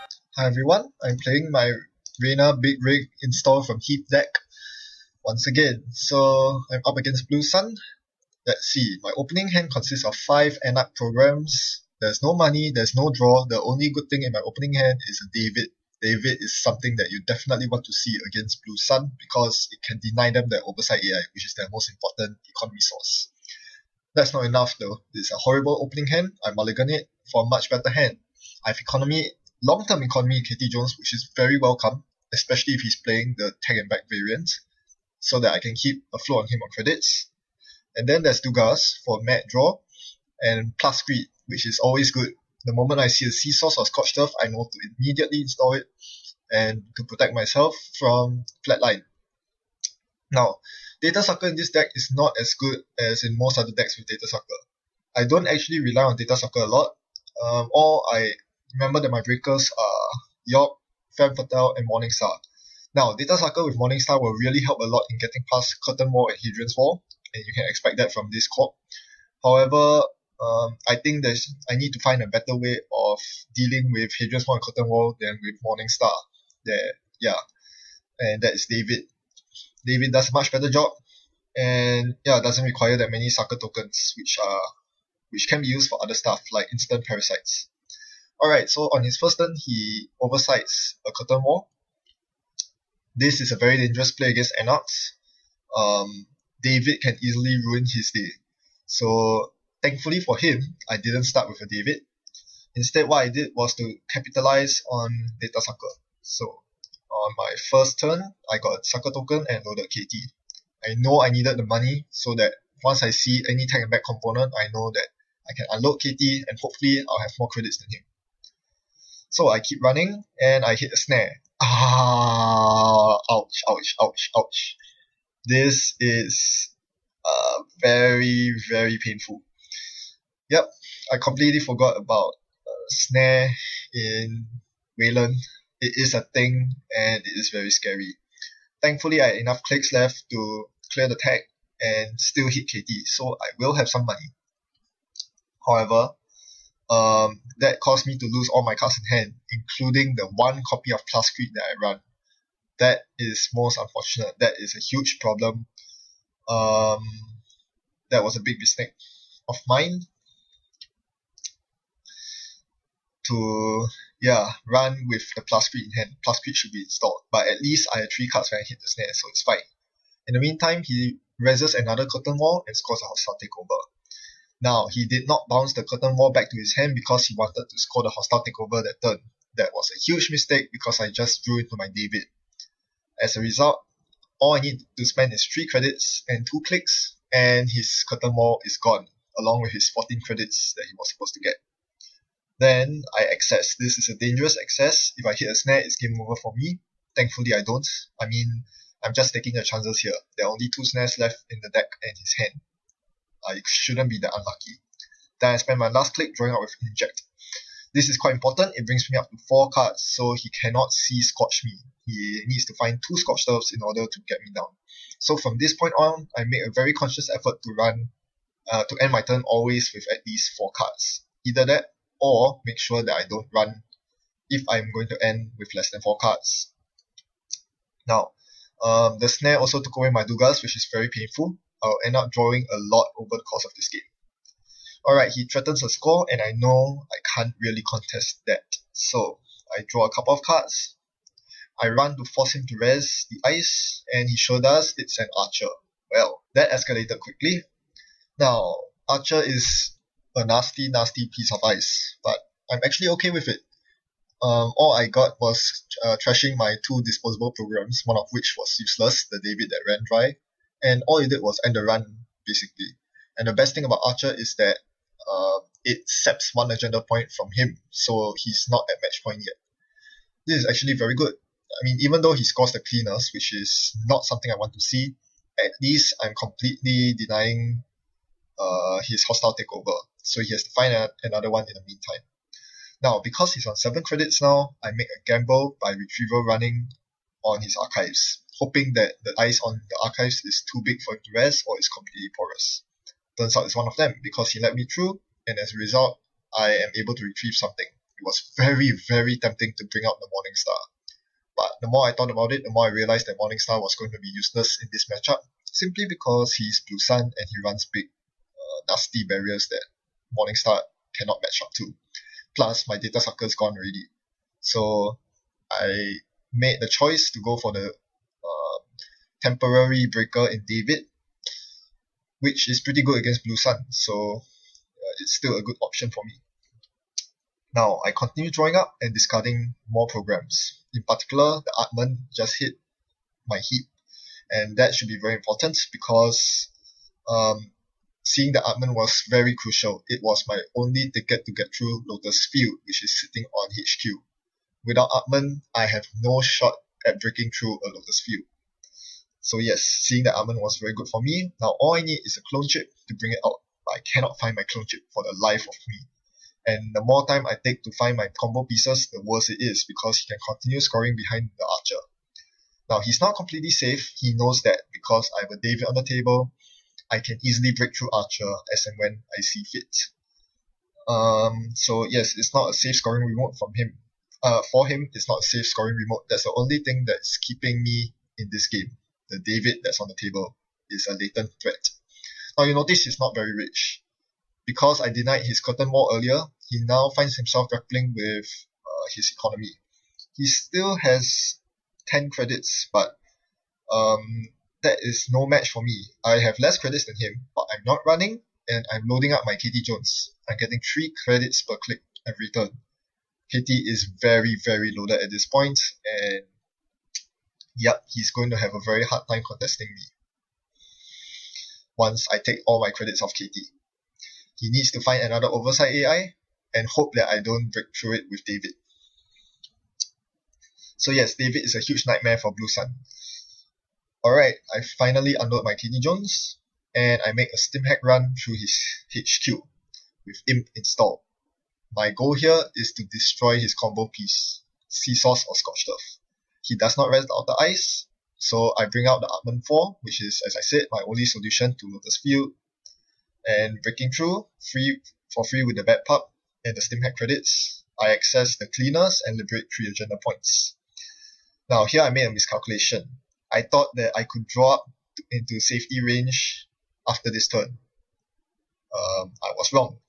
Hi everyone, I'm playing my Reina Big Rig install from Heap Deck once again. So I'm up against Blue Sun. Let's see, my opening hand consists of 5 Anak programs. There's no money, there's no draw. The only good thing in my opening hand is a David. David is something that you definitely want to see against Blue Sun because it can deny them their oversight AI, which is their most important economy source. That's not enough though. It's a horrible opening hand. I mulligan it for a much better hand. I have long-term economy in KT Jones, which is very welcome, especially if he's playing the tag and back variant, so that I can keep a flow on him on credits. And then there's Dugas for mad draw, and plus Creed, which is always good. The moment I see a Sea Source or Scorched Earth, I know to immediately install it and to protect myself from Flatline. Now, Data Sucker in this deck is not as good as in most other decks with Data Sucker. I don't actually rely on Data Sucker a lot. All I remember that my breakers are York, Femme Fatale, and Morningstar. Now, Data Sucker with Morningstar will really help a lot in getting past Curtain Wall and Hadrian's Wall, and you can expect that from this Corp. However, I think I need to find a better way of dealing with Hadrian's Wall and Curtain Wall than with Morningstar. And that is David. David does a much better job, and doesn't require that many sucker tokens, which can be used for other stuff like instant parasites. Alright, so on his first turn, he oversights a Curtain Wall. This is a very dangerous play against Anarchs. David can easily ruin his day. So, thankfully for him, I didn't start with a David. Instead, what I did was to capitalize on Data Sucker. So, on my first turn, I got a Sucker token and loaded KT. I know I needed the money so that once I see any tag and back component, I know that I can unload KT and hopefully I'll have more credits than him. So I keep running and I hit a snare. Ouch. This is very, very painful. Yep, I completely forgot about snare in Wayland. It is a thing and it is very scary. Thankfully, I had enough clicks left to clear the tag and still hit KT, so I will have some money. However, that caused me to lose all my cards in hand, including the one copy of Plus Creed that I run. That is most unfortunate. That is a huge problem. That was a big mistake of mine to run with the Plus Creed in hand. Plus Creed should be installed, but at least I had 3 cards when I hit the snare, so it's fine. In the meantime, he reses another Curtain Wall and scores a hostile takeover. Now, he did not bounce the Curtain Wall back to his hand because he wanted to score the hostile takeover that turn. That was a huge mistake because I just drew into my David. As a result, all I need to spend is 3 credits and 2 clicks, and his Curtain Wall is gone, along with his 14 credits that he was supposed to get. Then I access. This is a dangerous access. If I hit a snare, it's game over for me. Thankfully, I don't. I mean, I'm just taking the chances here. There are only 2 snares left in the deck and his hand. I shouldn't be that unlucky. Then I spend my last click drawing out with Inject. This is quite important. It brings me up to 4 cards, so he cannot see Scorch me. He needs to find 2 Scorched Earths in order to get me down. So from this point on, I make a very conscious effort to end my turn always with at least 4 cards. Either that, or make sure that I don't run if I'm going to end with less than 4 cards. Now, the snare also took away my Dugas, which is very painful. I'll end up drawing a lot over the course of this game. Alright, he threatens a score, and I know I can't really contest that. So, I draw a couple of cards. I run to force him to res the ice, and he sure does. It's an Archer. Well, that escalated quickly. Now, Archer is a nasty piece of ice, but I'm actually okay with it. All I got was trashing my 2 disposable programs, one of which was useless, the David that ran dry, and all it did was end the run, basically. And the best thing about Archer is that it saps 1 agenda point from him, so he's not at match point yet. This is actually very good. I mean, even though he scores the cleaners, which is not something I want to see, at least I'm completely denying his hostile takeover, so he has to find another one in the meantime. Now, because he's on 7 credits now, I make a gamble by retrieval running on his archives, hoping that the ice on the archives is too big for him to res or is completely porous. Turns out it's one of them because he let me through, and as a result, I am able to retrieve something. It was very, very tempting to bring out the Morningstar. But the more I thought about it, the more I realized that Morningstar was going to be useless in this matchup, simply because he's Blue Sun and he runs big, nasty barriers that Morningstar cannot match up to. Plus, my data sucker's gone already. So I made the choice to go for the temporary breaker in David, which is pretty good against Blue Sun. So it's still a good option for me. Now, I continue drawing up and discarding more programs. In particular, the Atman just hit my heat, and that should be very important because seeing the Atman was very crucial. It was my only ticket to get through Lotus Field, which is sitting on HQ. Without Atman, I have no shot at breaking through a Lotus Field. So yes, seeing the Atman was very good for me. Now all I need is a clone chip to bring it out, but I cannot find my clone chip for the life of me. And the more time I take to find my combo pieces, the worse it is, because he can continue scoring behind the archer. Now, he's not completely safe. He knows that because I have a David on the table, I can easily break through archer as and when I see fit. So yes, it's not a safe scoring remote from him. For him, it's not a safe scoring remote. That's the only thing that's keeping me in this game. The David that's on the table is a latent threat. Now, you notice he's not very rich. Because I denied his curtain wall earlier, he now finds himself grappling with his economy. He still has 10 credits, but that is no match for me. I have less credits than him, but I'm not running, and I'm loading up my KT Jones. I'm getting 3 credits per click every turn. KT is very, very loaded at this point, and yep, he's going to have a very hard time contesting me once I take all my credits off KT. He needs to find another oversight AI and hope that I don't break through it with David. So yes, David is a huge nightmare for Blue Sun. Alright, I finally unload my KT Jones and I make a stim hack run through his HQ with Imp installed. My goal here is to destroy his combo piece, Sea Sauce or Scorched Earth. He does not rest out the ice, so I bring out the Atman 4, which is, as I said, my only solution to Lotus Field. And breaking through, for free with the Bad Pup and the Stim Hack credits, I access the Cleaners and liberate 3 agenda points. Now here I made a miscalculation. I thought that I could draw up into safety range after this turn. I was wrong.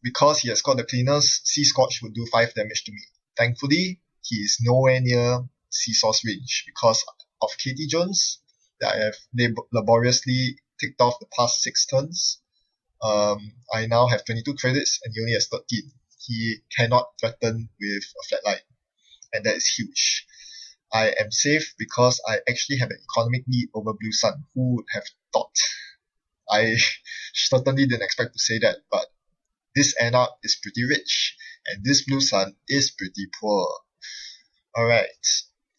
Because he has got the Cleaners, Sea Scorch would do 5 damage to me. Thankfully, he is nowhere near Sea Sauce range because of KT Jones that I have laboriously ticked off the past 6 turns. I now have 22 credits and he only has 13. He cannot threaten with a flat line, and that is huge. I am safe because I actually have an economic lead over Blue Sun. Who would have thought? I certainly didn't expect to say that, but this Anna is pretty rich, and this Blue Sun is pretty poor. Alright,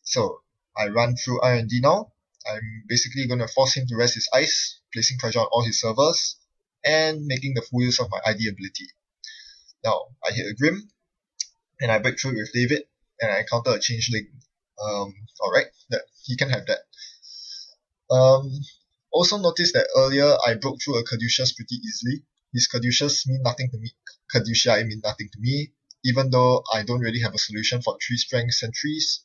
so I run through R&D now. I'm basically going to force him to rest his ice, placing pressure on all his servers, and making the full use of my ID ability. Now, I hit a Grim, and I break through with David, and I encounter a Changeling. Alright, he can have that. Also notice that earlier I broke through a Caduceus pretty easily. His Caduceus mean nothing to me. Caduceus mean nothing to me, even though I don't really have a solution for 3 strength sentries.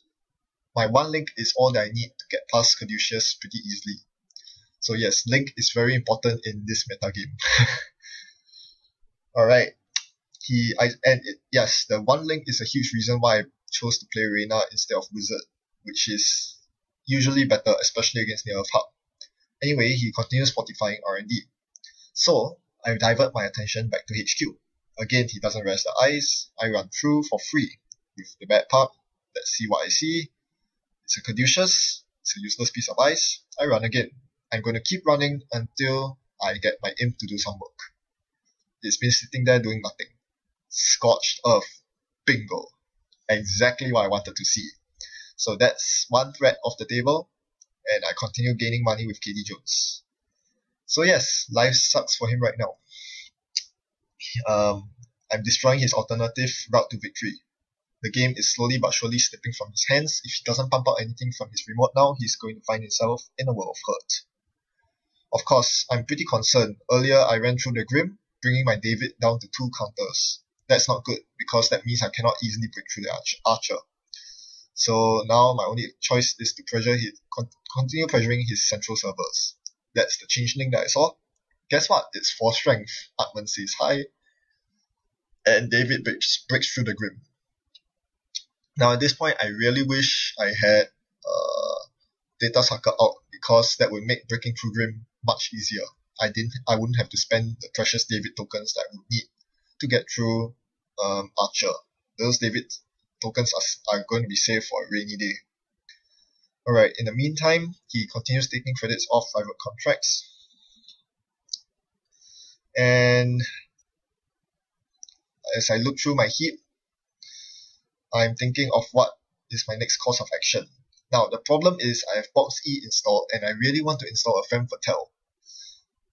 My 1 link is all that I need to get past Caduceus pretty easily. So yes, link is very important in this metagame. Alright. Yes, the 1 link is a huge reason why I chose to play Reina instead of Wizard, which is usually better, especially against Near Earth Hub. Anyway, he continues fortifying R&D. So, I divert my attention back to HQ. Again, he doesn't rest the ice. I run through for free with the Bad Pup. Let's see what I see. It's a Caduceus. It's a useless piece of ice. I run again. I'm going to keep running until I get my imp to do some work. It's been sitting there doing nothing. Scorched Earth. Bingo. Exactly what I wanted to see. So that's 1 threat off the table, and I continue gaining money with KT Jones. So yes, life sucks for him right now. I'm destroying his alternative route to victory. The game is slowly but surely slipping from his hands. If he doesn't pump out anything from his remote now, he's going to find himself in a world of hurt. Of course, I'm pretty concerned. Earlier, I ran through the Grim, bringing my David down to 2 counters. That's not good, because that means I cannot easily break through the archer. So now my only choice is to continue pressuring his central servers. That's the changeling that I saw. Guess what? It's 4 strength. Atman says hi, and David breaks through the Grim. Now at this point, I really wish I had Data Sucker out, because that would make breaking through Grim much easier. I wouldn't have to spend the precious David tokens that I would need to get through Archer. Those David tokens are going to be saved for a rainy day. Alright, in the meantime, he continues taking credits off private contracts. And as I look through my heap, I'm thinking of what is my next course of action. Now, the problem is I have Box E installed, and I really want to install a Femme Fatale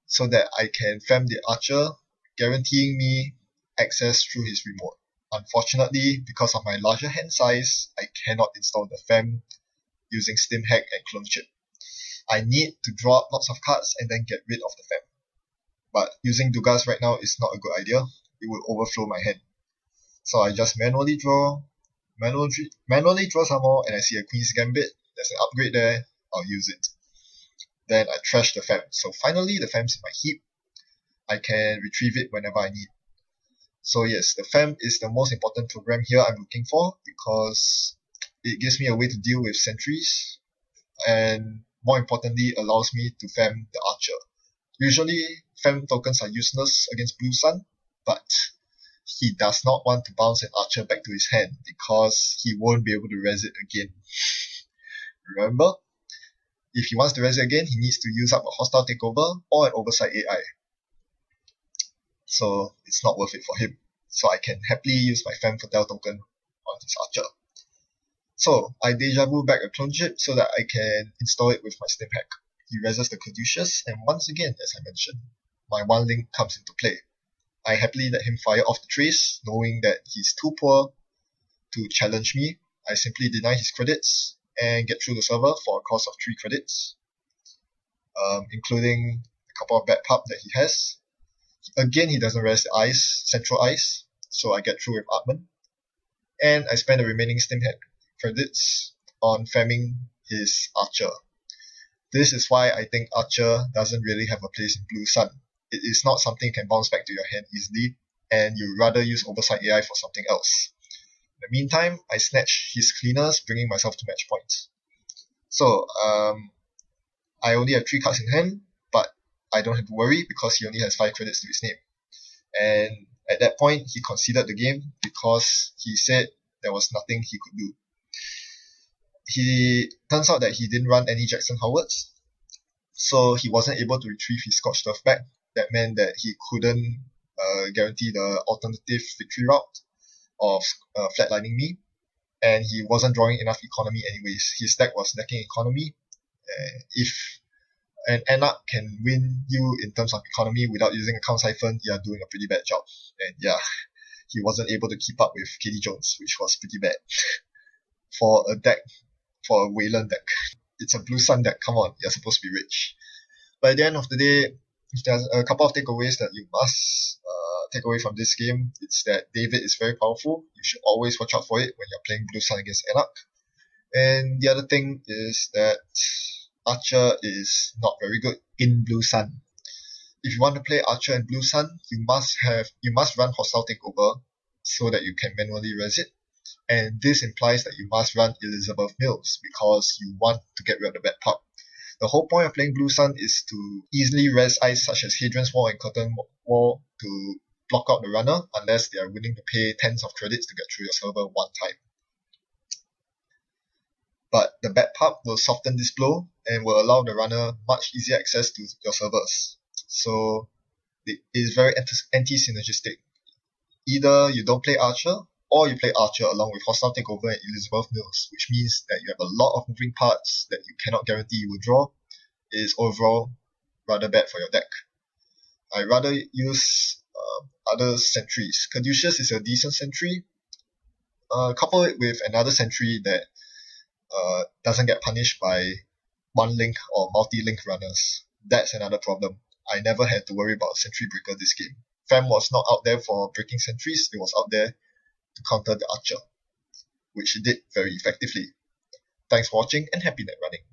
so that I can fem the archer, guaranteeing me access through his remote. Unfortunately, because of my larger hand size, I cannot install the Fem using Stim Hack and Clone Chip. I need to draw up lots of cards and then get rid of the Fem. But using Dugas right now is not a good idea. It will overflow my hand. So I just manually draw some more, and I see a Queen's Gambit. There's an upgrade there. I'll use it. Then I trash the Fem. So finally, the Fem's in my heap. I can retrieve it whenever I need. So yes, the Fem is the most important program here I'm looking for, because it gives me a way to deal with sentries, and more importantly, allows me to Fem the archer. Usually, Fem tokens are useless against Blue Sun, but he does not want to bounce an archer back to his hand, because he won't be able to res it again. Remember? If he wants to res it again, he needs to use up a hostile takeover or an oversight AI. So it's not worth it for him. So I can happily use my Femme Fatale token on his archer. So I deja vu back a clone chip so that I can install it with my Stim Hack. He reses the Caduceus, and once again, as I mentioned, my one link comes into play. I happily let him fire off the trace, knowing that he's too poor to challenge me. I simply deny his credits and get through the server for a cost of 3 credits, including a couple of bad pub that he has. Again, he doesn't res the central ice, so I get through with Atman. And I spend the remaining Stim Hack credits on femming his archer. This is why I think archer doesn't really have a place in Blue Sun. It is not something you can bounce back to your hand easily, and you'd rather use Oversight AI for something else. In the meantime, I snatch his cleaners, bringing myself to match points. So, I only have 3 cards in hand, but I don't have to worry because he only has 5 credits to his name. And at that point, he conceded the game because he said there was nothing he could do. He turns out that he didn't run any Jackson Howards, so he wasn't able to retrieve his Scorched Earth back. That meant that he couldn't guarantee the alternative victory route of flatlining me, and he wasn't drawing enough economy anyways. His deck was lacking economy. If an Anak can win you in terms of economy without using a Count Siphon, you are doing a pretty bad job. And yeah, he wasn't able to keep up with Katie Jones, which was pretty bad. For a Wayland deck. It's a Blue Sun deck, come on, you're supposed to be rich. But at the end of the day, if there's a couple of takeaways that you must take away from this game, it's that David is very powerful. You should always watch out for it when you're playing Blue Sun against Anak. And the other thing is that Archer is not very good in Blue Sun. If you want to play Archer in Blue Sun, you must run Hostile Takeover so that you can manually res it. And this implies that you must run Elizabeth Mills because you want to get rid of the bad pup. The whole point of playing Blue Sun is to easily res ice such as Hadrian's Wall and Curtain Wall to block out the runner unless they are willing to pay tens of credits to get through your server one time. But the bad pup will soften this blow and will allow the runner much easier access to your servers. So it is very anti-synergistic. Either you don't play Archer, or you play Archer along with Hostile Takeover and Elizabeth Mills, which means that you have a lot of moving parts that you cannot guarantee you will draw. It is overall rather bad for your deck. I'd rather use other sentries. Caduceus is a decent sentry. Couple it with another sentry that doesn't get punished by one-link or multi-link runners. That's another problem. I never had to worry about Sentry Breaker this game. Fam was not out there for breaking sentries, it was out there to counter the archer, which it did very effectively. Thanks for watching and happy net running.